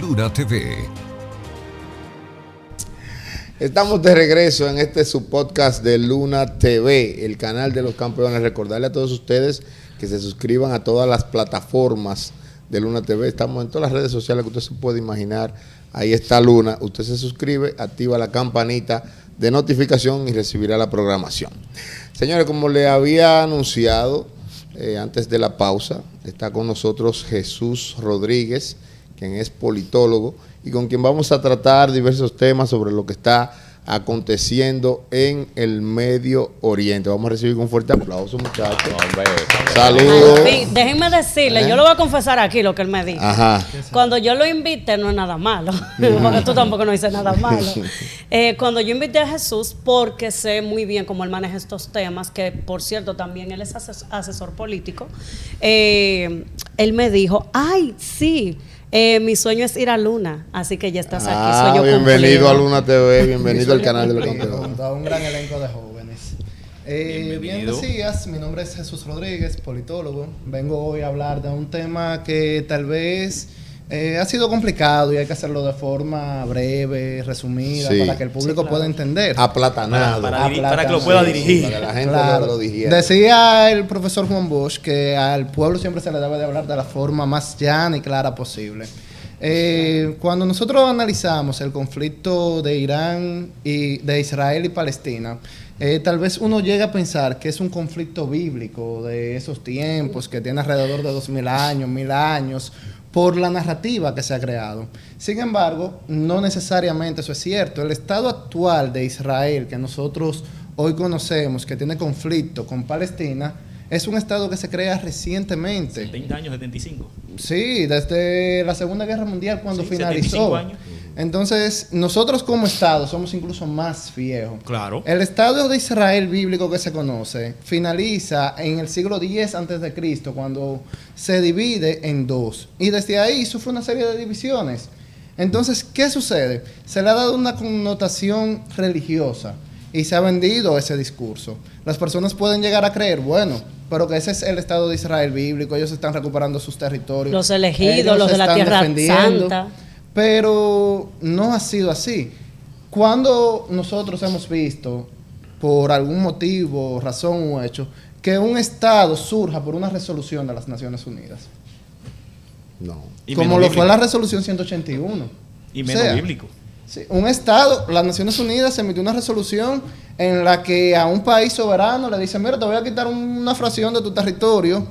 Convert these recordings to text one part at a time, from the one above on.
Luna TV. Estamos de regreso en este subpodcast de Luna TV, el canal de los campeones. Recordarle a todos ustedes que se suscriban a todas las plataformas de Luna TV. Estamos en todas las redes sociales que usted se puede imaginar. Ahí está Luna. Usted se suscribe, activa la campanita de notificación y recibirá la programación. Señores, como le había anunciado antes de la pausa, está con nosotros Jesús Rodríguez, quien es politólogo y con quien vamos a tratar diversos temas sobre lo que está aconteciendo en el Medio Oriente. Vamos a recibir un fuerte aplauso, muchachos. Saludos. Déjenme decirle, yo lo voy a confesar aquí lo que él me dijo. Ajá. Cuando yo lo invité no es nada malo, porque tú tampoco no dices nada malo. Cuando yo invité a Jesús, porque sé muy bien cómo él maneja estos temas, que por cierto también él es asesor político, él me dijo, ay, sí, mi sueño es ir a Luna, así que ya estás aquí. Soy yo bienvenido cumplido. a Luna TV, bienvenido al canal de los campeones. Junto a un gran elenco de jóvenes. Bien decías, mi nombre es Jesús Rodríguez, politólogo. Vengo hoy a hablar de un tema que tal vez ha sido complicado y hay que hacerlo de forma breve, resumida, para que el público pueda entender. Aplatanado. Para que lo pueda dirigir. Para que la gente lo digiera. Decía el profesor Juan Bosch que al pueblo siempre se le debe de hablar de la forma más llana y clara posible. Cuando nosotros analizamos el conflicto de Irán y de Israel y Palestina, tal vez uno llega a pensar que es un conflicto bíblico de esos tiempos, que tiene alrededor de 2000 años, 1000 años, por la narrativa que se ha creado. Sin embargo, no necesariamente eso es cierto. El estado actual de Israel, que nosotros hoy conocemos, que tiene conflicto con Palestina, es un estado que se crea recientemente. 70 años, 75. Sí, desde la Segunda Guerra Mundial, cuando finalizó. 75 años. Entonces, nosotros como Estado somos incluso más viejos. Claro. El Estado de Israel bíblico que se conoce finaliza en el siglo X a.C., cuando se divide en dos. Y desde ahí sufre una serie de divisiones. Entonces, ¿qué sucede? Se le ha dado una connotación religiosa y se ha vendido ese discurso. Las personas pueden llegar a creer, bueno, pero que ese es el Estado de Israel bíblico, ellos están recuperando sus territorios. Los elegidos, los de la Tierra Santa. Pero no ha sido así. Cuando nosotros hemos visto, por algún motivo, razón o hecho, que un Estado surja por una resolución de las Naciones Unidas. No. Como lo fue la resolución 181. Y menos bíblico. Sí, un Estado, las Naciones Unidas emitió una resolución en la que a un país soberano le dice, mira, te voy a quitar una fracción de tu territorio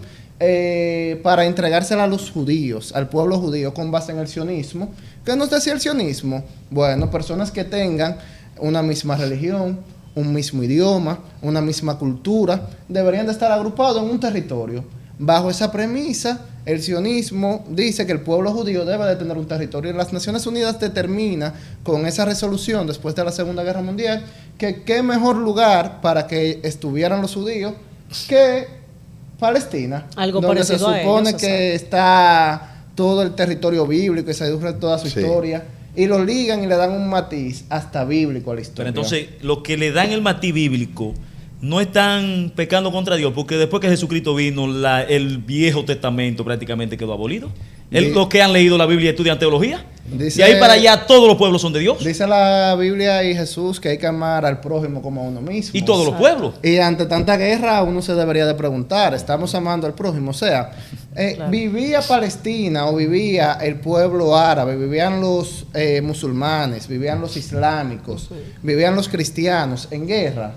para entregársela a los judíos, al pueblo judío, con base en el sionismo. ¿Qué nos decía el sionismo? Bueno, personas que tengan una misma religión, un mismo idioma, una misma cultura, deberían de estar agrupados en un territorio. Bajo esa premisa, el sionismo dice que el pueblo judío debe de tener un territorio. Y las Naciones Unidas determina con esa resolución, después de la Segunda Guerra Mundial, que qué mejor lugar para que estuvieran los judíos que Palestina, algo donde se parecido supone a ellos, que está todo el territorio bíblico y se sufre toda su historia, y lo ligan y le dan un matiz hasta bíblico a la historia. Pero entonces, lo que le dan el matiz bíblico no están pecando contra Dios, porque después que Jesucristo vino, el Viejo Testamento prácticamente quedó abolido. Los que han leído la Biblia estudian teología. Dice, de ahí para allá todos los pueblos son de Dios. Dice la Biblia y Jesús que hay que amar al prójimo como a uno mismo. Y todos los pueblos. Y ante tanta guerra uno se debería de preguntar, ¿estamos amando al prójimo? O sea, claro. ¿Vivía Palestina o vivía el pueblo árabe? ¿Vivían los musulmanes? ¿Vivían los islámicos? ¿Vivían los cristianos en guerra?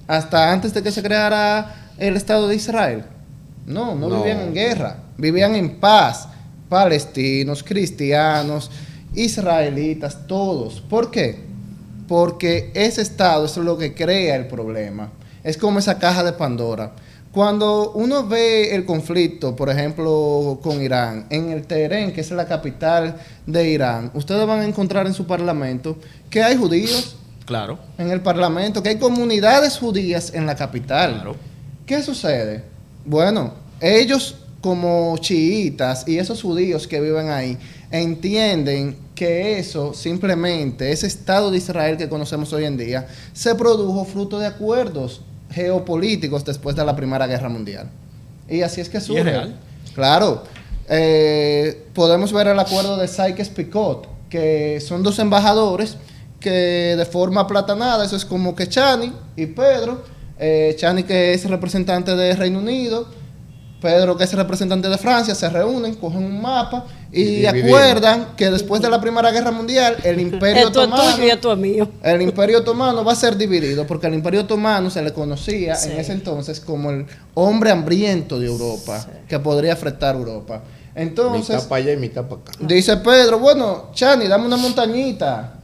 Hasta antes de que se creara el Estado de Israel. No vivían en guerra, vivían en paz. Palestinos, cristianos, israelitas, todos. ¿Por qué? Porque ese Estado es lo que crea el problema. Es como esa caja de Pandora. Cuando uno ve el conflicto, por ejemplo, con Irán, en el Teherán, que es la capital de Irán, ustedes van a encontrar en su parlamento que hay judíos. Claro. En el parlamento, que hay comunidades judías en la capital. Claro. ¿Qué sucede? Bueno, ellos como chiitas y esos judíos que viven ahí entienden que eso simplemente, ese Estado de Israel que conocemos hoy en día, se produjo fruto de acuerdos geopolíticos después de la Primera Guerra Mundial. Y así es que surge. ¿Y es real? Claro. podemos ver el acuerdo de Sykes-Picot, que son 2 embajadores que de forma aplatanada, eso es como que Chani y Pedro, Chani que es representante de Reino Unido, Pedro que es representante de Francia, se reúnen, cogen un mapa y acuerdan que después de la Primera Guerra Mundial el Imperio Otomano, esto es tuyo y esto es mío. El Imperio Otomano va a ser dividido porque el Imperio Otomano se le conocía Sí. en ese entonces como el hombre hambriento de Europa, que podría afectar a Europa. Entonces, mitad para allá y mitad para acá. dice Pedro, bueno, Chani, dame una montañita.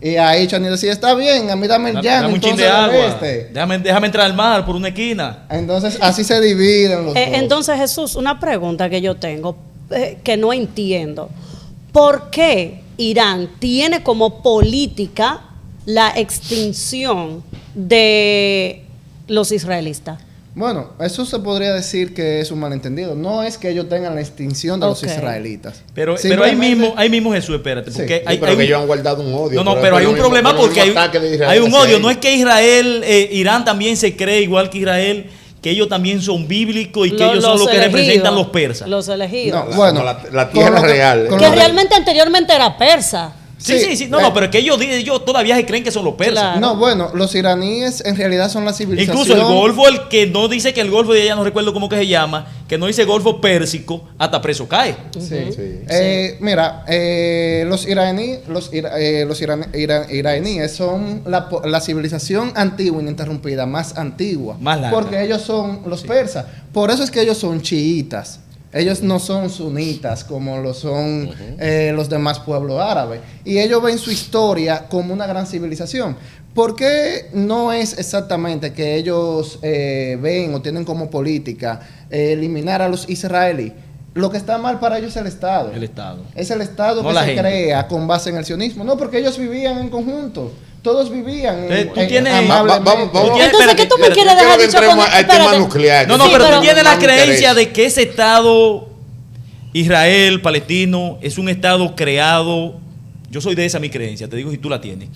Y ahí Chani decía, está bien, a mí dame el llano, Dame un chin entonces de agua. este. Déjame entrar al mar por una esquina. Entonces, así se dividen los dos. Entonces, Jesús, una pregunta que yo tengo, que no entiendo. ¿Por qué Irán tiene como política la extinción de los israelitas? Bueno, eso se podría decir que es un malentendido. No es que ellos tengan la extinción de los Ok. israelitas. Pero Simplemente- ahí mismo Jesús, espérate. Sí. Porque Sí, hay, pero hay que un- ellos han guardado un odio. No, pero hay un problema porque hay un odio. No es que Irán también se cree igual que Israel, que ellos también son bíblicos y que ellos son los que elegidos, representan los persas. Los elegidos. No, bueno, la tierra con lo que- real. con que lo que- realmente anteriormente era persa. Sí. No, pero es que ellos todavía se creen que son los persas. Claro. No, bueno, los iraníes en realidad son la civilización. Incluso el Golfo, el que no dice que el Golfo de ella, no recuerdo cómo que se llama, que no dice Golfo Pérsico, hasta preso cae. Sí. Sí. Mira, los iraníes son la civilización antigua, ininterrumpida, más antigua. Más larga. Porque ellos son los persas. Por eso es que ellos son chiitas. Ellos no son sunitas como lo son los demás pueblos árabes. Y ellos ven su historia como una gran civilización. ¿Por qué no es exactamente que ellos ven o tienen como política eliminar a los israelíes? Lo que está mal para ellos es el Estado. El Estado. Es el Estado No que la se gente. crea con base en el sionismo. No, porque ellos vivían en conjunto. Todos vivían Tú tienes- amablemente. vamos- Entonces, ¿qué tú me espérate, quieres dejar Creo que dicho con entremos al tema espérate. nuclear. No, Sí, pero pero- tú tienes la No me interesa. creencia de que ese Estado, Israel, palestino, es un Estado creado. Yo soy de esa mi creencia, te digo si tú la tienes.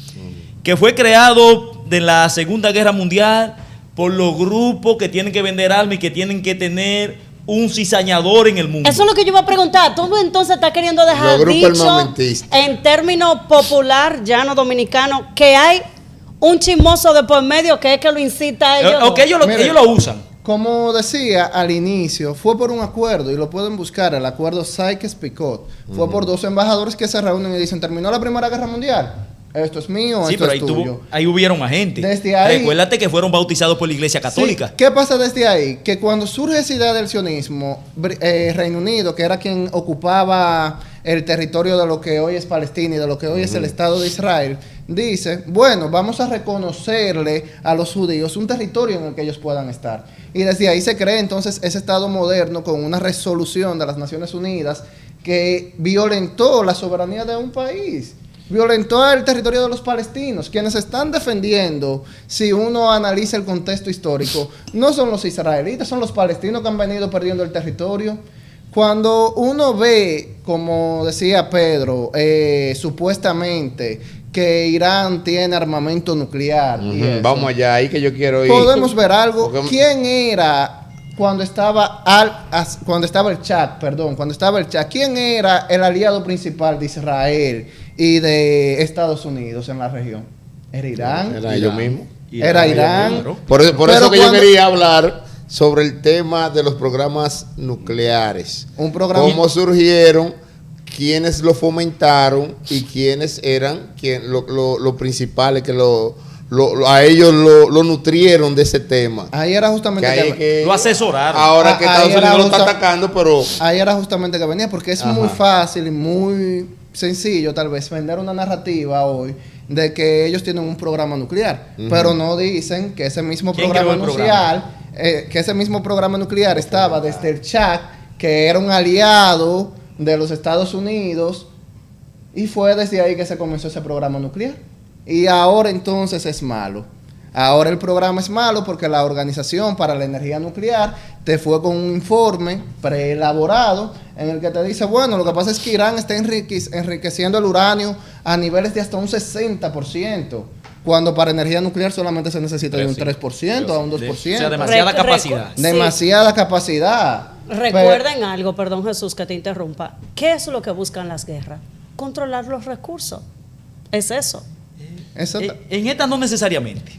Que fue creado de la Segunda Guerra Mundial por los grupos que tienen que vender armas y que tienen que tener un cizañador en el mundo. Eso es lo que yo iba a preguntar. Tú entonces estás queriendo dejar Los grupos dicho armamentistas. en términos popular, llano dominicano, que hay un chismoso de por medio que es que lo incita a ellos. O que ellos Mire. ellos lo usan. Como decía al inicio, fue por un acuerdo, y lo pueden buscar, el acuerdo Sykes-Picot. Fue por 2 embajadores que se reúnen y dicen, terminó la Primera Guerra Mundial, esto es mío, Sí, esto pero es tuyo. ahí hubieron agentes. Desde ahí- Recuérdate que fueron bautizados por la Iglesia Católica. Sí, ¿qué pasa desde ahí? Que cuando surge esa idea del sionismo, Reino Unido, que era quien ocupaba el territorio de lo que hoy es Palestina y de lo que hoy es el Estado de Israel, dice, bueno, vamos a reconocerle a los judíos un territorio en el que ellos puedan estar. Y desde ahí se crea entonces ese Estado moderno con una resolución de las Naciones Unidas que violentó la soberanía de un país. Violentó el territorio de los palestinos. Quienes están defendiendo, si uno analiza el contexto histórico, no son los israelitas, son los palestinos que han venido perdiendo el territorio. Cuando uno ve, como decía Pedro, supuestamente que Irán tiene armamento nuclear, y eso, Vamos allá, ahí que yo quiero ir. podemos ver algo. Porque- ¿Quién era cuando estaba cuando estaba el Shah? ¿Quién era el aliado principal de Israel y de Estados Unidos en la región? Era Irán. Era ellos mismos. Era Irán. Claro. Por eso Pero que yo cuando- quería hablar sobre el tema de los programas nucleares. Un programa- Cómo surgieron, quiénes lo fomentaron y quiénes eran los principales que a ellos lo nutrieron de ese tema. Ahí era justamente Que hay que- que- Lo asesoraron. Ahora que Ahí Estados era Unidos lo está justa- atacando, pero Ahí era justamente que venía, porque es Ajá. muy fácil y muy sencillo tal vez vender una narrativa hoy de que ellos tienen un programa nuclear, pero no dicen que ese mismo ¿Quién programa creó el nuclear, que ese mismo programa nuclear estaba desde el Shah, que era un aliado de los Estados Unidos, y fue desde ahí que se comenzó ese programa nuclear. Y ahora entonces es malo. Ahora el programa es malo porque la Organización para la Energía Nuclear te fue con un informe preelaborado en el que te dice, bueno, lo que pasa es que Irán está enriqueciendo el uranio a niveles de hasta un 60%, cuando para energía nuclear solamente se necesita de un 3% a un 2%. O sea, demasiada Rec- capacidad. Sí. Demasiada capacidad. Recuerden algo, perdón Jesús que te interrumpa. ¿Qué es lo que buscan las guerras? Controlar los recursos. Es eso. En esta no necesariamente.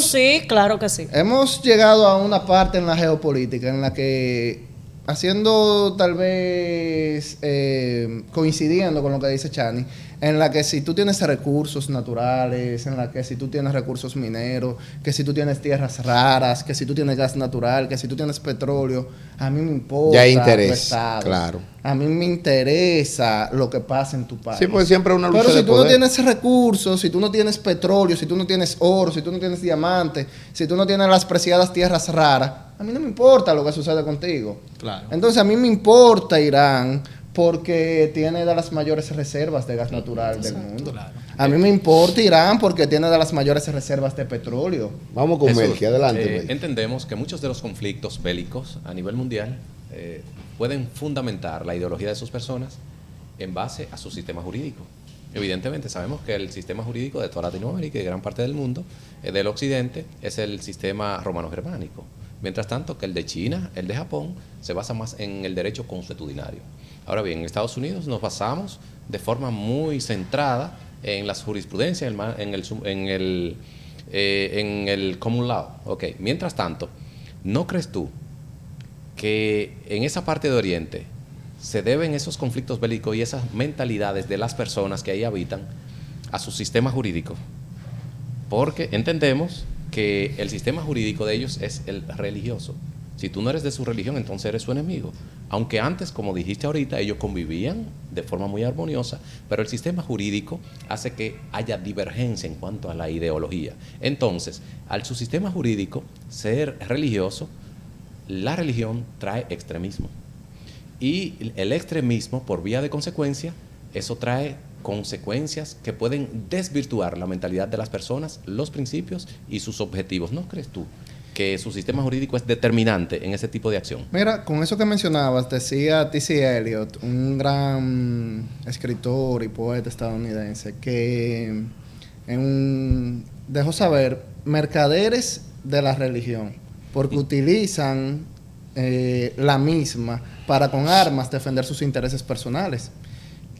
Sí, claro que sí. Hemos llegado a una parte en la geopolítica en la que, haciendo tal vez coincidiendo con lo que dice Chani, en la que si tú tienes recursos naturales, en la que si tú tienes recursos mineros, que si tú tienes tierras raras, que si tú tienes gas natural, que si tú tienes petróleo, a mí me importa. Ya hay interés, tu estado. claro. A mí me interesa lo que pasa en tu país. Sí, porque siempre es una lucha Pero si de tú poder. no tienes recursos, si tú no tienes petróleo, si tú no tienes oro, si tú no tienes diamantes, si tú no tienes las preciadas tierras raras, a mí no me importa lo que sucede contigo. Claro. Entonces a mí me importa Irán porque tiene de las mayores reservas de gas natural del mundo. Claro. A mí me importa Irán porque tiene de las mayores reservas de petróleo. Vamos con Jesús, Melqui, adelante. Melqui. entendemos que muchos de los conflictos bélicos a nivel mundial pueden fundamentar la ideología de sus personas en base a su sistema jurídico. Evidentemente sabemos que el sistema jurídico de toda Latinoamérica y de gran parte del mundo, del occidente, es el sistema romano-germánico. Mientras tanto que el de China, el de Japón, se basa más en el derecho consuetudinario. Ahora bien, en Estados Unidos nos basamos de forma muy centrada en las jurisprudencias, en el common law. Okay. Mientras tanto, ¿no crees tú que en esa parte de Oriente se deben esos conflictos bélicos y esas mentalidades de las personas que ahí habitan a su sistema jurídico? Porque entendemos que el sistema jurídico de ellos es el religioso. Si tú no eres de su religión, entonces eres su enemigo. Aunque antes, como dijiste ahorita, ellos convivían de forma muy armoniosa, pero el sistema jurídico hace que haya divergencia en cuanto a la ideología. Entonces, al su sistema jurídico ser religioso, la religión trae extremismo. Y el extremismo, por vía de consecuencia, eso trae consecuencias que pueden desvirtuar la mentalidad de las personas, los principios y sus objetivos. ¿No crees tú que su sistema jurídico es determinante en ese tipo de acción? Mira, con eso que mencionabas, decía T.C. Eliot, un gran escritor y poeta estadounidense, que dejó saber mercaderes de la religión, porque utilizan la misma para con armas defender sus intereses personales.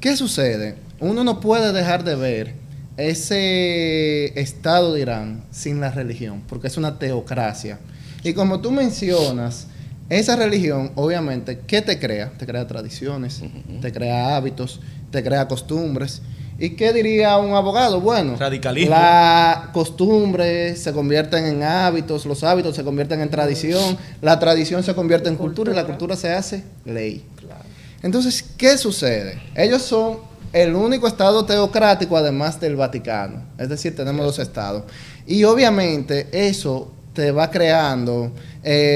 ¿Qué sucede? Uno no puede dejar de ver ese estado de Irán sin la religión, porque es una teocracia. Y como tú mencionas, esa religión, obviamente, ¿qué te crea? Te crea tradiciones, te crea hábitos, te crea costumbres. ¿Y qué diría un abogado? Bueno, radicalismo. Las costumbres se convierten en hábitos, los hábitos se convierten en tradición, la tradición se convierte en cultura y la cultura se hace ley. Entonces, ¿qué sucede? Ellos son el único estado teocrático además del Vaticano. Es decir, tenemos dos estados. Y obviamente eso te va creando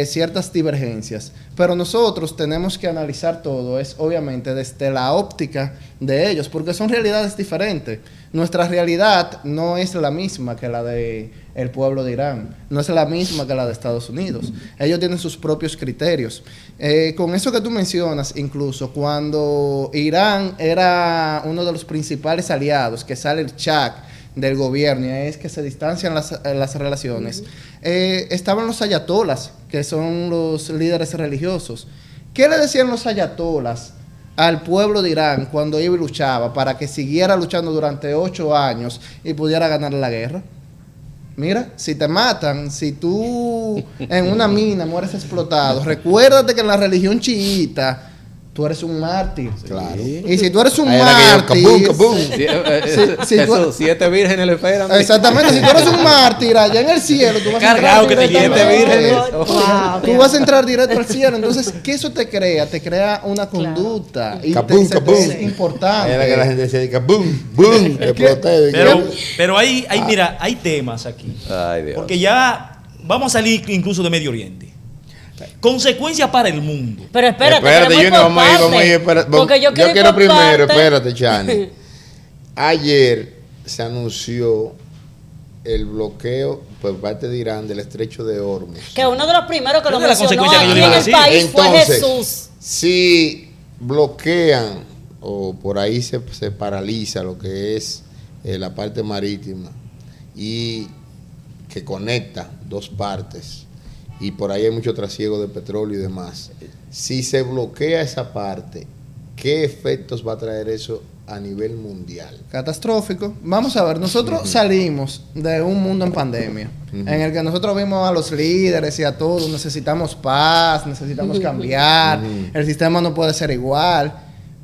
ciertas divergencias. Pero nosotros tenemos que analizar todo, es obviamente desde la óptica de ellos, porque son realidades diferentes. Nuestra realidad no es la misma que la de el pueblo de Irán, no es la misma que la de Estados Unidos. Ellos tienen sus propios criterios. Con eso que tú mencionas, incluso cuando Irán era uno de los principales aliados, que sale el Shah del gobierno, y es que se distancian las relaciones, estaban los ayatolas, que son los líderes religiosos. ¿Qué le decían los ayatolas al pueblo de Irán cuando iba y luchaba para que siguiera luchando durante 8 años y pudiera ganar la guerra? Mira, si te matan, si tú en una mina mueres explotado, recuérdate que en la religión chiita tú eres un mártir. Claro. Y si tú eres un Ahí mártir... Sí, tú- 7 vírgenes le esperan. Exactamente, si tú eres un mártir allá en el cielo, tú vas a Cargado entrar que te lleve directamente. vírgenes. Wow, Tú vas a entrar directo al cielo. Entonces, ¿qué eso te crea? Te crea una conducta. Y Kabum, te kabum. es Ahí importante. era que la gente decía, dice, boom, boom, exploté. Pero mira, hay temas aquí. Ay, Dios. Porque ya vamos a salir incluso de Medio Oriente. Consecuencias para el mundo. Pero espérate, Espérate, queremos ir Junior, por vamos a ir, partes, espérate. porque yo quiero ir quiero por primero, partes. espérate, Chani. Ayer se anunció el bloqueo por parte de Irán del estrecho de Hormuz. Que uno de los primeros que lo Esa es la mencionó consecuencia que yo aquí iba en a el decir. país fue Entonces, Jesús. si bloquean o por ahí se paraliza lo que es la parte marítima y que conecta dos partes y por ahí hay mucho trasiego de petróleo y demás. Si se bloquea esa parte, ¿qué efectos va a traer eso a nivel mundial? Catastrófico. Vamos a ver, nosotros salimos de un mundo en pandemia, en el que nosotros vimos a los líderes y a todos, necesitamos paz, necesitamos cambiar, el sistema no puede ser igual,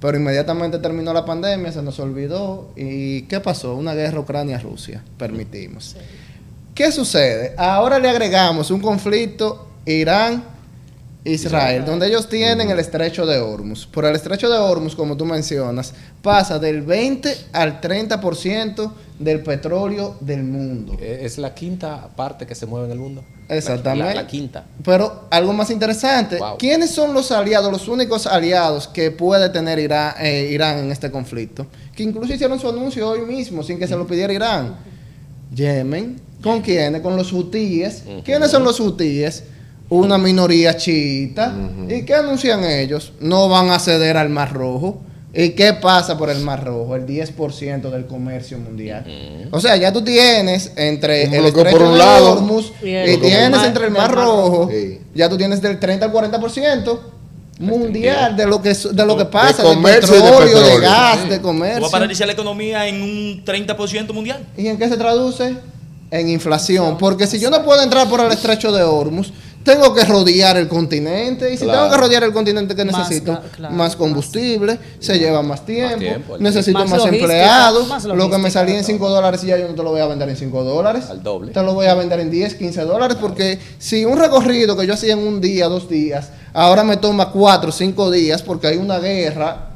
pero inmediatamente terminó la pandemia, se nos olvidó, ¿y qué pasó? Una guerra Ucrania-Rusia, permitimos. Sí. ¿Qué sucede? Ahora le agregamos un conflicto Irán-Israel, donde ellos tienen el estrecho de Hormuz. Por el estrecho de Hormuz, como tú mencionas, pasa del 20 al 30% del petróleo del mundo. Es la quinta parte que se mueve en el mundo. Exactamente. La quinta. Pero algo más interesante, ¿quiénes son los aliados, los únicos aliados que puede tener Irán en este conflicto? Que incluso hicieron su anuncio hoy mismo, sin que se lo pidiera Irán. Yemen. ¿Con quiénes? Con los hutíes. ¿Quiénes son los hutíes? Una minoría chiita. ¿Y qué anuncian ellos? No van a ceder al Mar Rojo. ¿Y qué pasa por el Mar Rojo? El 10% del comercio mundial. O sea, ya tú tienes entre el estrecho por un de lado Hormuz y tienes entre el Mar Rojo, ya tú tienes del 30 al 40% mundial de lo que pasa, de petróleo, de gas, de comercio. ¿Va a paralizar la economía en un 30% mundial? ¿Y en qué se traduce? En inflación. Porque si yo no puedo entrar por el estrecho de Hormuz, tengo que rodear el continente. Y si tengo que rodear el continente, ¿qué necesito? Más combustible, se lleva más tiempo, necesito más empleados. Lo que me salía en $5, ya yo no te lo voy a vender en $5. Al doble. Te lo voy a vender en $10, $15. Porque si un recorrido que yo hacía en un día, 2 días, ahora me toma 4, 5 días porque hay una guerra,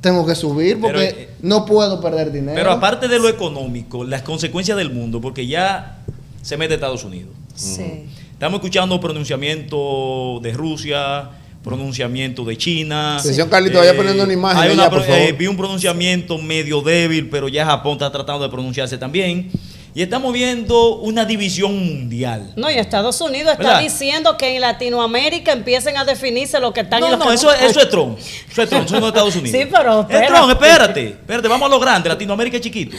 tengo que subir porque no puedo perder dinero. Pero aparte de lo económico, las consecuencias del mundo, porque ya se mete Estados Unidos. Sí. Estamos escuchando pronunciamiento de Rusia, pronunciamiento de China. Atención, Carlito, vaya poniendo una imagen. Vi un pronunciamiento medio débil, pero ya Japón está tratando de pronunciarse también. Y estamos viendo una división mundial. No, y Estados Unidos está diciendo que en Latinoamérica empiecen a definirse lo que están en los eso es Trump. Eso es Trump, eso no es Estados Unidos. Sí, pero es Trump, espérate, vamos a lo grande. Latinoamérica es chiquito.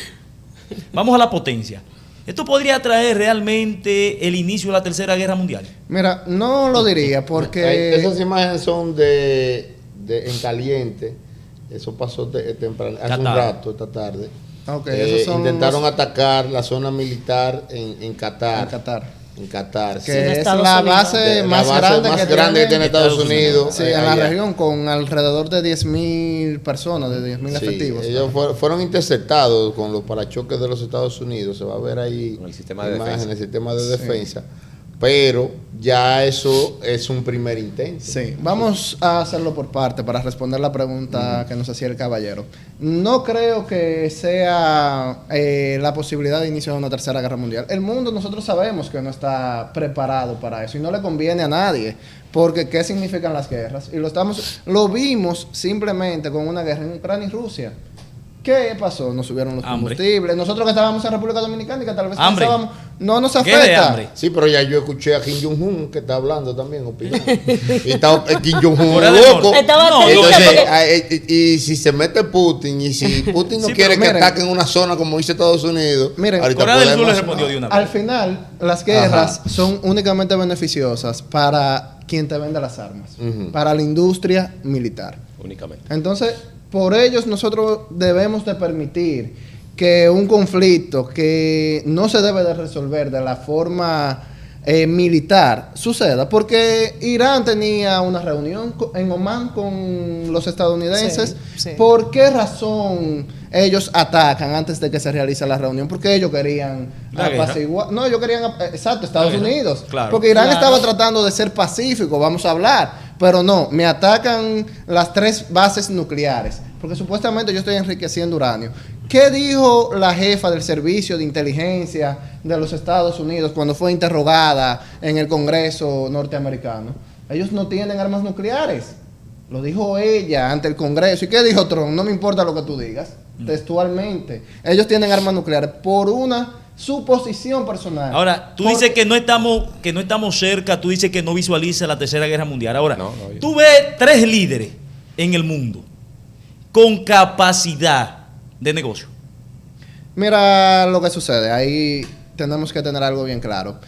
Vamos a la potencia. ¿Esto podría traer realmente el inicio de la Tercera Guerra Mundial? Mira, no lo diría porque... Esas imágenes son en caliente. Eso pasó temprano, hace un rato, esta tarde. Intentaron atacar la zona militar en Qatar. En Qatar. Que es la base más grande que tiene Estados Unidos. Sí, en la región, con alrededor de 10.000 personas, de 10.000 efectivos. Ellos fueron interceptados con los parachoques de los Estados Unidos. Se va a ver ahí el sistema de defensa. En el sistema de defensa. Pero ya eso es un primer intento. Sí, vamos a hacerlo por parte para responder la pregunta que nos hacía el caballero. No creo que sea la posibilidad de inicio de una tercera guerra mundial. El mundo, nosotros sabemos que no está preparado para eso y no le conviene a nadie. Porque ¿qué significan las guerras? Y lo vimos simplemente con una guerra en Ucrania y Rusia. ¿Qué pasó? Nos subieron los combustibles. Nosotros que estábamos en República Dominicana y que tal vez pensábamos, no nos afecta. Sí, pero ya yo escuché a Kim Jong-un que está hablando también, opinando. Y está Kim Jong-un loco. Entonces, y si se mete Putin, y si Putin no quiere que ataquen una zona como dice Estados Unidos, miren, Corea del Sur le respondió de una vez. Al final, las guerras son únicamente beneficiosas para quien te vende las armas, para la industria militar. Únicamente. Entonces, por ellos nosotros debemos de permitir que un conflicto que no se debe de resolver de la forma militar suceda, porque Irán tenía una reunión en Omán con los estadounidenses. Sí. ¿Por qué razón ellos atacan antes de que se realice la reunión? Porque ellos querían apaciguar. No, ellos querían, Estados Unidos. Claro. Porque Irán estaba tratando de ser pacífico, vamos a hablar. Pero no, me atacan las 3 bases nucleares, porque supuestamente yo estoy enriqueciendo uranio. ¿Qué dijo la jefa del servicio de inteligencia de los Estados Unidos cuando fue interrogada en el Congreso norteamericano? Ellos no tienen armas nucleares. Lo dijo ella ante el Congreso. ¿Y qué dijo Trump? No me importa lo que tú digas. Textualmente. Ellos tienen armas nucleares por una suposición personal. Ahora, tú dices que no estamos cerca, tú dices que no visualiza la Tercera Guerra Mundial. Ahora, tú ves 3 líderes en el mundo con capacidad de negocio. Mira lo que sucede. Ahí tenemos que tener algo bien claro.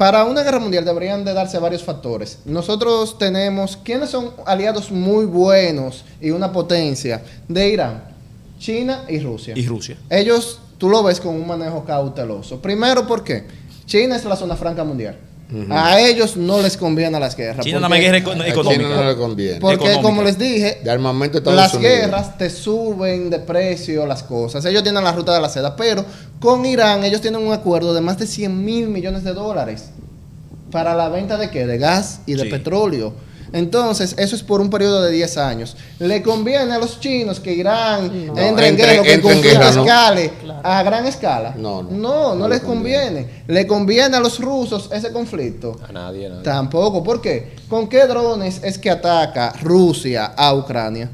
para una guerra mundial deberían de darse varios factores. Nosotros tenemos, ¿quiénes son aliados muy buenos y una potencia de Irán? China y Rusia. Y Rusia. Ellos, tú lo ves con un manejo cauteloso. Primero, ¿por qué? China es la zona franca mundial. A ellos no les conviene las guerras. China nada más guerra A China económica. no le conviene. Porque, económica. como les dije, De armamento de Estados las Unidos. guerras te suben de precio las cosas. Ellos tienen la ruta de la seda, pero con Irán ellos tienen un acuerdo de más de 100 mil millones de dólares para la venta de ¿qué? De gas y de Sí. petróleo. Entonces, eso es por un periodo de 10 años. Le conviene a los chinos que Irán entre en Entre- guerra, que el entre en conflicto guerra, no. escale Claro. a gran escala. No les conviene. Le conviene a los rusos ese conflicto. A nadie, a nadie. Tampoco. ¿Por qué? ¿Con qué drones es que ataca Rusia a Ucrania?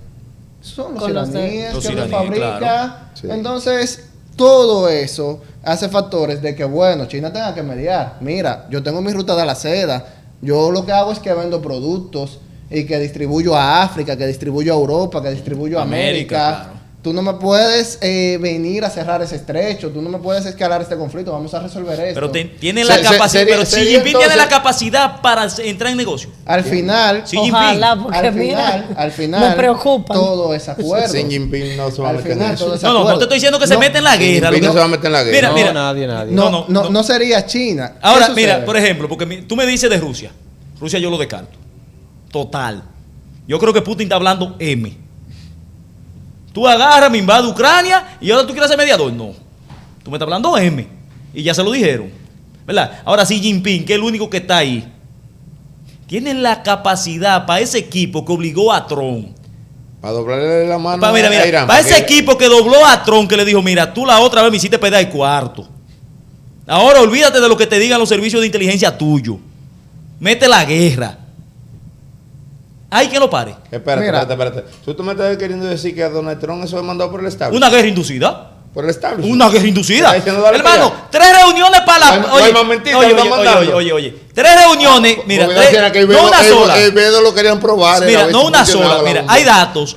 Son los Con los de- iraníes Los que los iraníes, fabrica. claro. Sí. Entonces, todo eso hace factores de que, bueno, China tenga que mediar. Mira, yo tengo mi ruta de la seda. Yo lo que hago es que vendo productos y que distribuyo a África, que distribuyo a Europa, que distribuyo a América, América. claro. Tú no me puedes venir a cerrar ese estrecho, tú no me puedes escalar este conflicto, vamos a resolver esto. Pero tiene la Se- capacidad. sería- Pero Xi sería Jinping tiene entonces- la capacidad para entrar en negocio. Al final, Xi Jinping. Ojalá, porque al mira, final, me preocupa. todo es acuerdo. Xi Jinping no se va a Al meter en final, eso. todo es No, no acuerdo. te estoy diciendo que se No, mete en la Xi guerra. Jinping lo no que- se va a meter en la guerra. Mira, No, mira. nadie. No sería China. ¿Qué Ahora, sucede? mira, por ejemplo, porque tú me dices de Rusia. Rusia yo lo descarto. Total. Yo creo que Putin está hablando M. Tú agarras, me invades Ucrania y ahora tú quieres ser mediador. No. Tú me estás hablando M. Y ya se lo dijeron. ¿Verdad? Ahora Xi Jinping, que es el único que está ahí, tiene la capacidad para ese equipo que obligó a Trump. Para doblarle la mano Mira, a Irán. para ese porque- equipo que dobló a Trump, que le dijo, mira, tú la otra vez me hiciste perder el cuarto. Ahora olvídate de lo que te digan los servicios de inteligencia tuyo. Mete la guerra. Hay quien lo pare. Espérate. ¿Tú me estás queriendo decir que a Donald Trump eso es mandado por el establishment? Una guerra inducida. Por el establishment. Una guerra inducida. Está diciendo, dale Hermano, para 3 reuniones para la. No hay más mentira, oye, lo están mandando. oye. 3 reuniones, mira, Porque decían que no una sola. El Bedo lo querían probar. era a Mira, ver no si una funcionaba sola. la Mira, bomba.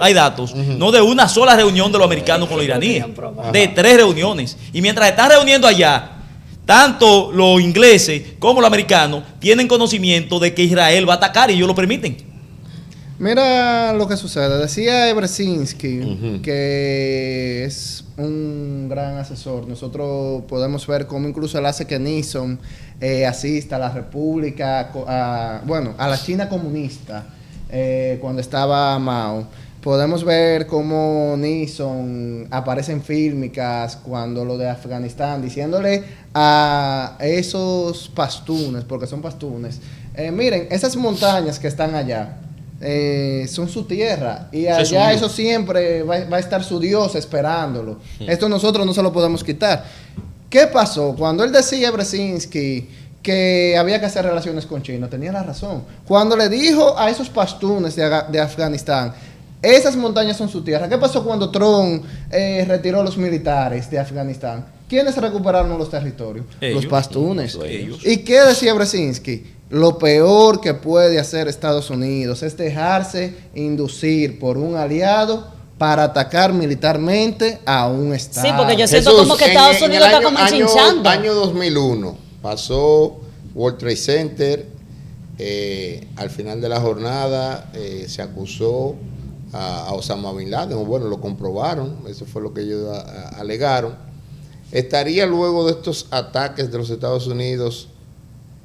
hay datos. No de una sola reunión de los americanos con los iraníes. De 3 reuniones. Y mientras están reuniendo allá, tanto los ingleses como los americanos tienen conocimiento de que Israel va a atacar y ellos lo permiten. Mira lo que sucede. Decía Brzezinski que es un gran asesor. Nosotros podemos ver cómo incluso él hace que Nixon asista a la República, a la China comunista, cuando estaba Mao. Podemos ver cómo Nixon aparece en fílmicas cuando lo de Afganistán, diciéndole a esos pastunes, porque son pastunes, miren, esas montañas que están allá, son su tierra y Eso es allá suyo. eso siempre va a estar su Dios esperándolo. Esto nosotros no se lo podemos quitar. ¿Qué pasó? Cuando él decía Brzezinski que había que hacer relaciones con China, tenía la razón. Cuando le dijo a esos pastunes de Afganistán, esas montañas son su tierra. ¿Qué pasó cuando Trump retiró a los militares de Afganistán? ¿Quiénes recuperaron los territorios? Ellos. Los pastunes. Ellos. ¿Y qué decía Brzezinski? Lo peor que puede hacer Estados Unidos es dejarse inducir por un aliado para atacar militarmente a un Estado. Sí, porque yo siento Jesús, como que Estados Unidos está como enchinchando. Año 2001 pasó World Trade Center. Al final de la jornada se acusó a Osama Bin Laden. Bueno, lo comprobaron. Eso fue lo que ellos alegaron. ¿Estaría luego de estos ataques de los Estados Unidos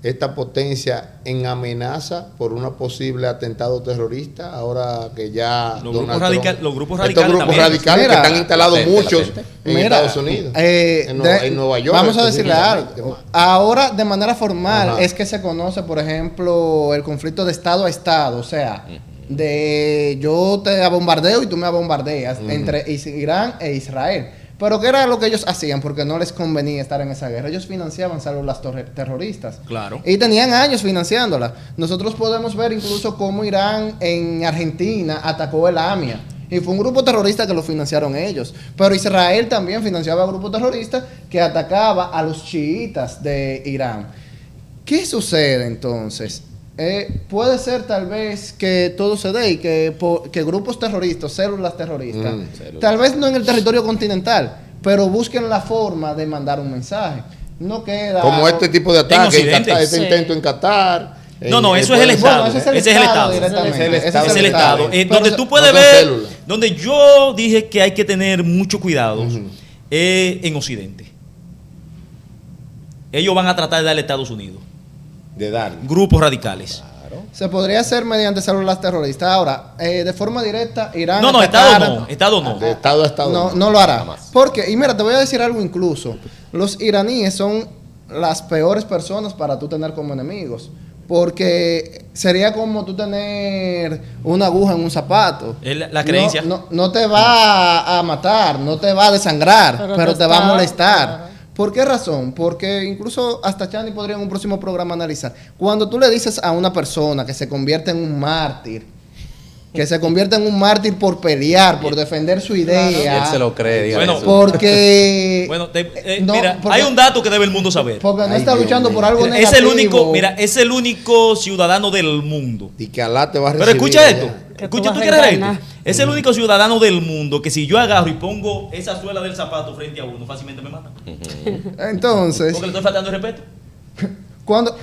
esta potencia en amenaza por una posible atentado terrorista, ahora que ya Los Donald grupos Trump- los grupos estos radicales grupos también. radicales Mira, que están instalados latente, muchos latente. en Mira, Estados Unidos, en Nueva York. Vamos a decirle algo. específicamente. Ahora, de manera formal, Ajá. es que se conoce, por ejemplo, el conflicto de Estado a Estado. O sea, de yo te bombardeo y tú me bombardeas entre Irán e Israel. Pero ¿qué era lo que ellos hacían? Porque no les convenía estar en esa guerra. Ellos financiaban células terroristas. Claro. Y tenían años financiándolas. Nosotros podemos ver incluso cómo Irán en Argentina atacó el AMIA. Y fue un grupo terrorista que lo financiaron ellos. Pero Israel también financiaba grupos terroristas que atacaba a los chiitas de Irán. ¿Qué sucede entonces? Puede ser tal vez que todo se dé y que grupos terroristas, células terroristas, Células. tal vez no en el territorio continental, pero busquen la forma de mandar un mensaje. no queda... Como este tipo de ataque, Occidente. este Sí. intento en Qatar. No, eso es el Estado. Bueno, ese Ese es el Estado. directamente. Ese es el Ese Estado. Es el Estado. Pero Donde tú puedes no son ver, células. donde yo dije que hay que tener mucho cuidado, en Occidente. Ellos van a tratar de darle a Estados Unidos. De dar. Grupos radicales. Se podría hacer mediante células terroristas. Ahora, de forma directa, Irán... No, atacar- Estado no. Estado no. De Estado a Estado. No lo hará. Jamás. Porque, y mira, te voy a decir algo incluso. Los iraníes son las peores personas para tú tener como enemigos. Porque sería como tú tener una aguja en un zapato. Es la creencia. No te va a matar, no te va a desangrar, pero te va a está- molestar. claro. ¿Por qué razón? Porque incluso hasta Chani podría en un próximo programa analizar. Cuando tú le dices a una persona que se convierte en un mártir, por pelear, por defender su Y idea, él se lo cree, dígale Bueno, eso. porque Bueno, no, mira, porque- hay un dato que debe el mundo saber. porque no Ay, está Dios luchando mío. por algo Es negativo. el único ciudadano del mundo. Y que Alá te va a Pero recibir. escucha allá. esto. Que tú Escucha, vas tú a quieres reírte. encarnar. Es el único ciudadano del mundo que si yo agarro y pongo esa suela del zapato frente a uno, fácilmente me matan. Entonces, Porque le estoy faltando el respeto. cuando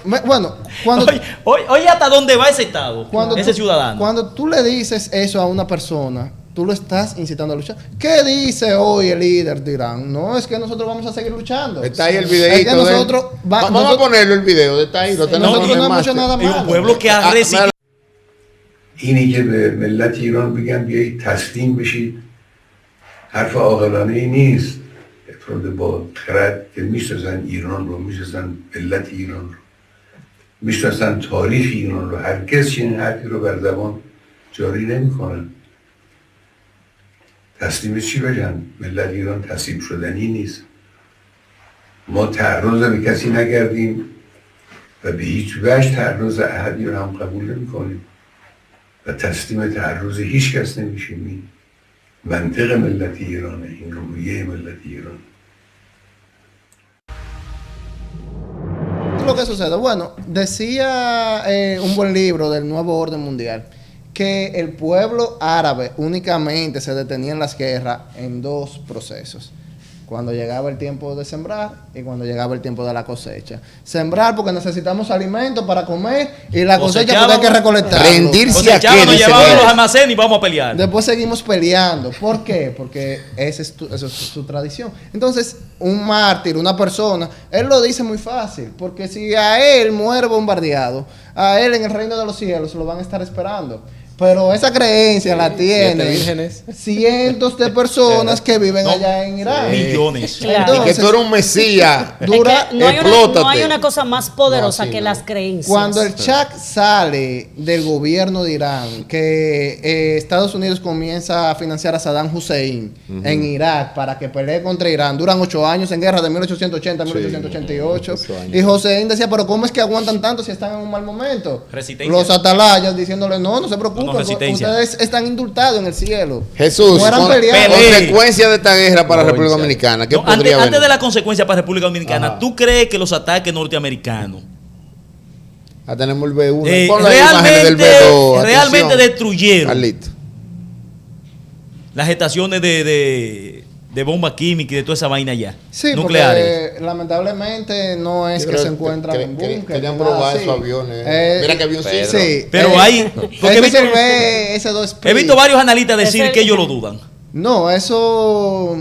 Oye, hasta dónde va ese Estado, ese tú, ciudadano. Cuando tú le dices eso a una persona, tú lo estás incitando a luchar. ¿Qué dice hoy el líder de Irán? No, es que nosotros vamos a seguir luchando. Está ahí el videito. Es que nosotros Vamos a ponerlo el video. Está ahí. Lo tenemos nosotros en no el hemos hecho máster. nada Es un malo. pueblo que ha recibido. اینی که به ملت ایران بگن بیایید تسلیم بشید حرف عاقلانه ای نیست. افراد با خرد که میشناسن ایران رو، میشناسن ملت ایران رو، میشناسن تاریخ ایران رو، هرگز چنین حرفی رو بر زبان جاری نمیکنن. تسلیم چی بگن؟ ملت ایران تسلیم شدنی نیست. ما تعرض به کسی نکردیم و به هیچ وجه تعرض احدی رو هم قبول نمیکنیم و تسلیم تعرض هیچ کس نمیشیم. این منطق ملت ایرانه، این روحیه ملت ایران. Lo que sucede, bueno, decía un buen libro del nuevo orden mundial que el pueblo árabe únicamente se detenía en las guerras en dos procesos. Cuando llegaba el tiempo de sembrar y cuando llegaba el tiempo de la cosecha. Sembrar porque necesitamos alimentos para comer y la cosecha porque hay que recolectar. Rendirse a qué, Cosechábamos, dice llevábamos él. los almacenes y vamos a pelear. Después seguimos peleando. ¿Por qué? Porque esa es su tradición. Entonces, un mártir, una persona, él lo dice muy fácil. Porque si a él muere bombardeado, a él en el reino de los cielos lo van a estar esperando. Pero esa creencia la tienen vírgenes. cientos de personas que viven No, allá en Irán. millones. Claro. Y que tú eres un mesías. Es Dura, que no hay explótate. una cosa más poderosa No, sí, que no. las creencias. Cuando el Shah sale del gobierno de Irán, que Estados Unidos comienza a financiar a Saddam Hussein en Irak para que pelee contra Irán, duran 8 años en guerra de 1880 a 1888. 8 años. Y Hussein decía, pero ¿cómo es que aguantan tanto si están en un mal momento? Resistencia. Los atalayas diciéndole, no se preocupen, No, resistencia. ustedes están indultados en el cielo. Jesús, Mueran peleando. consecuencia de esta guerra para Concha. República Dominicana. ¿Qué No, antes, podría haber? antes de la consecuencia para República Dominicana, Ajá. ¿tú crees que los ataques norteamericanos Ah, tenemos el B1. Pon las imágenes realmente, del B2. realmente Atención. destruyeron Carlito. las estaciones de bomba química y de toda esa vaina allá? Sí, nucleares. porque lamentablemente no es que se encuentran en búnker. Querían ni nada probar así. esos aviones. Mira que avioncito. Sí, Pero hay- porque he visto- ese 2 He visto varios analistas decir Ese- que ellos lo dudan. No, eso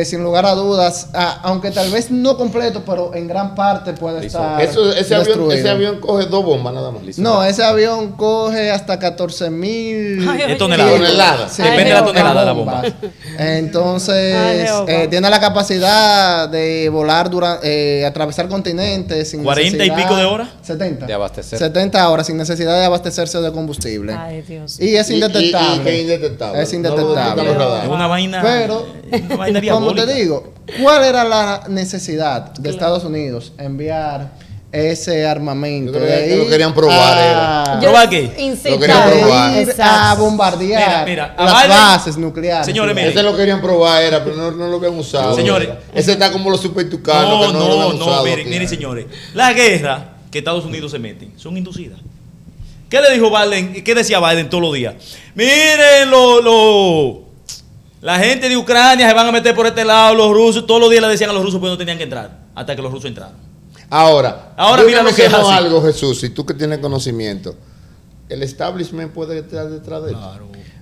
sin lugar a dudas, aunque tal vez no completo, pero en gran parte puede estar Ese destruido. avión coge 2 bombas nada más. No, ese avión coge hasta 14,000 Ay, Es toneladas. Toneladas. Sí, Depende de la Ay, tonelada de la bombas. bomba. Entonces, Ay, Jehová. tiene la capacidad de volar atravesar continentes sin 40 y necesidad- pico de horas. 70. De abastecer. 70 horas sin necesidad de abastecerse de combustible. Ay, Dios. Y es indetectable. Y que indetectable. Es No lo indetectable. detectan los radares. Es una vaina. Pero, una vaina como diabólica. te digo, ¿cuál era la necesidad de Estados Unidos enviar ese armamento? Yo creo de que lo ir querían probar, era. ¿Probar qué? Incitar. Lo querían probar. de ir a Exacto. bombardear Mira, a las Biden- bases nucleares. Señores, Sí. miren. Ese lo querían probar, era, pero no lo habían usado. Señores. Ese está como los super tucanos No, que no lo no, habían no, usado. miren, aquí. miren, señores. Las guerras que Estados Unidos se meten son inducidas. ¿Qué le dijo Biden? ¿Qué decía Biden todos los días? Miren La gente de Ucrania se van a meter por este lado, los rusos, todos los días le decían a los rusos que no tenían que entrar, hasta que los rusos entraron. Ahora Mira lo que es así. algo, Jesús, si tú que tienes conocimiento, el establishment puede estar detrás de esto.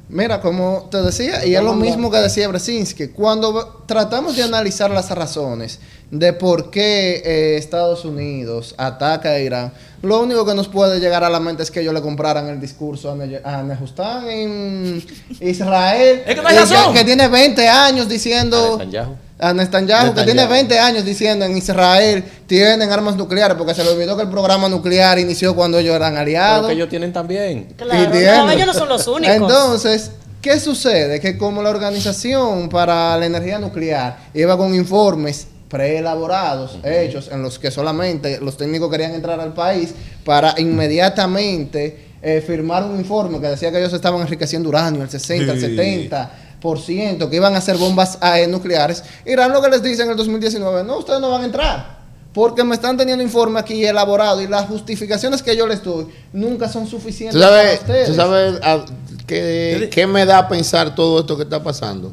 Mira, como te decía, y es lo mismo que decía Brzezinski, cuando tratamos de analizar las razones de por qué Estados Unidos ataca a Irán, lo único que nos puede llegar a la mente es que ellos le compraran el discurso a Nejustán en Israel, Es que no hay razón. que tiene 20 años diciendo... A Netanyahu, que tiene 20 años diciendo en Israel tienen armas nucleares, porque se le olvidó que el programa nuclear inició cuando ellos eran aliados. Pero que ellos tienen también. Claro, no, ellos no son los únicos. Entonces, ¿qué sucede? Que como la Organización para la Energía Nuclear iba con informes preelaborados, hechos, en los que solamente los técnicos querían entrar al país para inmediatamente firmar un informe que decía que ellos estaban enriqueciendo uranio, el 60, el 70%, que iban a hacer bombas nucleares. Irán lo que les dice en el 2019, no, ustedes no van a entrar, porque me están teniendo informe aquí elaborado y las justificaciones que yo les doy nunca son suficientes para ustedes. ¿Tú sabes qué me da a pensar todo esto que está pasando?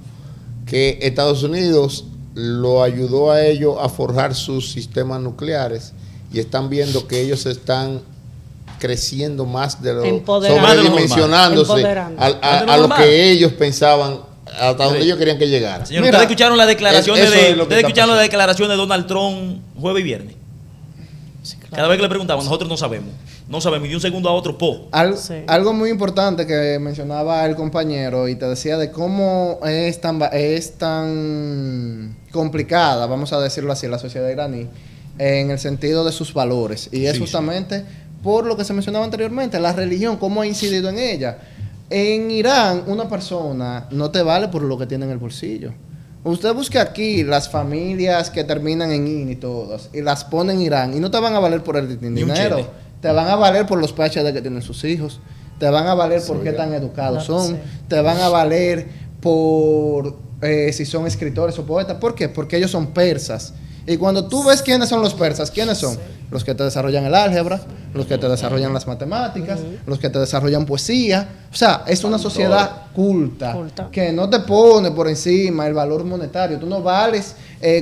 Que Estados Unidos lo ayudó a ellos a forjar sus sistemas nucleares y están viendo que ellos están creciendo más de lo sobredimensionándose a lo que ellos pensaban, hasta donde ellos querían que llegara. Señor, ustedes escucharon la declaración la declaración de Donald Trump jueves y viernes. Sí, claro. Cada vez que le preguntamos, nosotros no sabemos. No sabemos, y de un segundo a otro, Algo muy importante que mencionaba el compañero y te decía de cómo es tan complicada, vamos a decirlo así, la sociedad iraní, en el sentido de sus valores. Y es justamente por lo que se mencionaba anteriormente, la religión, cómo ha incidido en ella. En Irán, una persona no te vale por lo que tiene en el bolsillo. Usted busca aquí las familias que terminan en IN y todas, y las pone en Irán, y no te van a valer por el dinero, te van a valer por los PhD que tienen sus hijos, te van a valer por qué tan educados son, te van a valer por si son escritores o poetas. ¿Por qué? Porque ellos son persas. Y cuando tú ves quiénes son los persas, ¿quiénes son? Los que te desarrollan el álgebra, los que te desarrollan las matemáticas, los que te desarrollan poesía. O sea, es una sociedad culta, que no te pone por encima el valor monetario. Tú no vales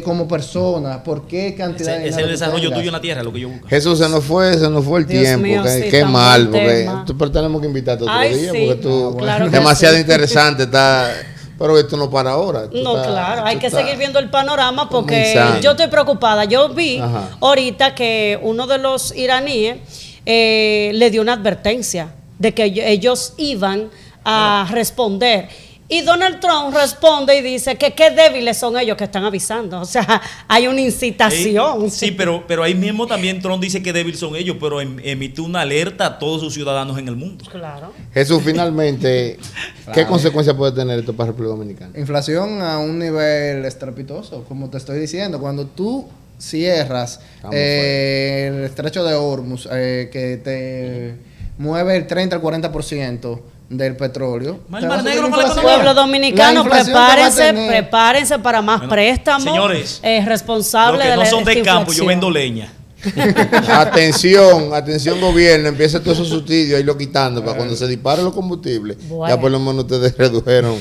como persona. ¿Por qué cantidad de dinero? Es el desarrollo tuyo en la tierra lo que yo busco. Jesús, se nos fue el tiempo. Mío, qué mal, pero tenemos que invitarte otro día, porque tú claro demasiado interesante está. Pero esto no para ahora. Claro, hay que seguir viendo el panorama porque yo estoy preocupada. Yo vi ahorita que uno de los iraníes le dio una advertencia de que ellos iban a responder. Y Donald Trump responde y dice que qué débiles son ellos que están avisando. O sea, hay una incitación. Sí, pero ahí mismo también Trump dice que débiles son ellos, pero emite una alerta a todos sus ciudadanos en el mundo. Claro. Jesús, finalmente, ¿qué consecuencias puede tener esto para República Dominicana? Inflación a un nivel estrepitoso, como te estoy diciendo. Cuando tú cierras el estrecho de Hormuz, que te mueve el 30 al 40% del petróleo. Pueblo dominicano, prepárense para más préstamos. Señores, responsables los que no son de campo, yo vendo leña. Atención gobierno, empieza todos esos subsidios ahí lo quitando para cuando se disparen los combustibles. Ya por lo menos ustedes redujeron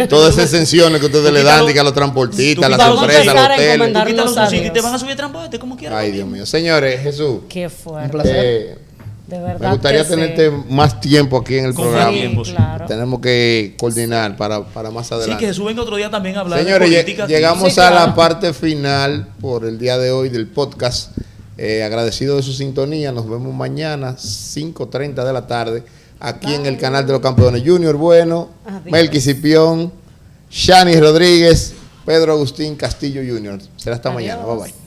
todas esas exenciones que ustedes le dan a los transportistas, a las empresas, a los hoteles. Tú quitas los subsidios y te van a subir el transporte como quieran. Ay, Dios mío. Señores, Jesús. Qué fuerte. Un placer. De verdad me gustaría tenerte más tiempo aquí en el programa. Claro. Tenemos que coordinar para más adelante. Sí, que Jesús venga otro día también a hablar Señores, de política. llegamos a la parte final por el día de hoy del podcast. Agradecido de su sintonía. Nos vemos mañana 5:30 de la tarde aquí en el canal de los campeones. Junior Bueno, Melqui Cipión, Shani Rodríguez, Pedro Agustín Castillo Jr. Será hasta mañana. Bye bye.